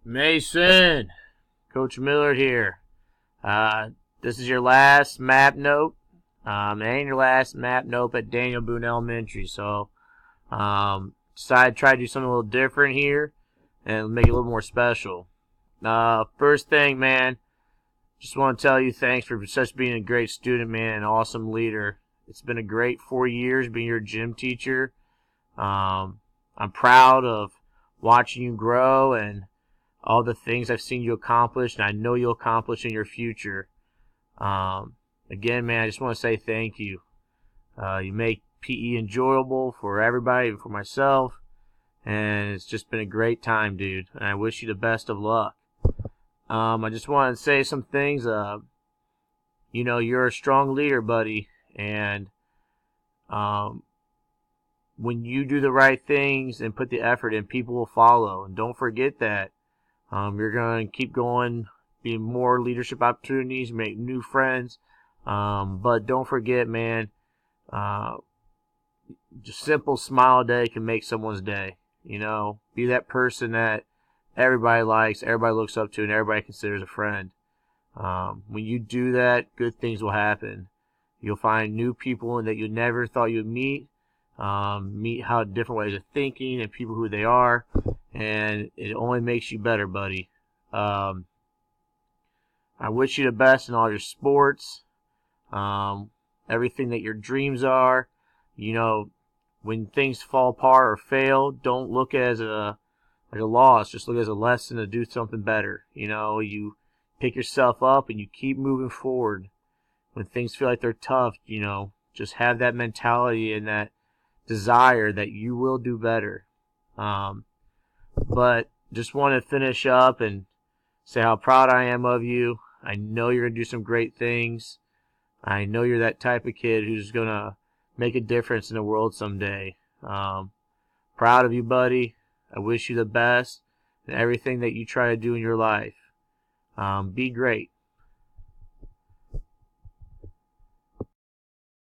Mason, Coach Millard here. This is your last map note, and your last map note at Daniel Boone Elementary. So, decided to try to do something a little different here and make it a little more special. First thing, man, just want to tell you thanks for such being a great student, man, an awesome leader. It's been a great 4 years being your gym teacher. I'm proud of watching you grow and all the things I've seen you accomplish, and I know you'll accomplish in your future. Again, man, I just want to say thank you. You make PE enjoyable for everybody, for myself, and it's just been a great time, dude, and I wish you the best of luck. I just want to say some things. You're a strong leader, buddy, and when you do the right things and put the effort in, people will follow, and don't forget that. You're going to keep going, be more leadership opportunities, make new friends. But don't forget, man, just simple smile a day can make someone's day. Be that person that everybody likes, everybody looks up to, and everybody considers a friend. When you do that, good things will happen. You'll find new people that you never thought you'd meet. Meet how different ways of thinking and people who they are, and it only makes you better, buddy. I wish you the best in all your sports, everything that your dreams are. When things fall apart or fail, don't look as a loss. Just look as a lesson to do something better. You pick yourself up and you keep moving forward. When things feel like they're tough, just have that mentality and that desire that you will do better. But just want to finish up and say how proud I am of you. I know you're going to do some great things. I know you're that type of kid who's going to make a difference in the world someday. Proud of you, buddy. I wish you the best in everything that you try to do in your life. Be great.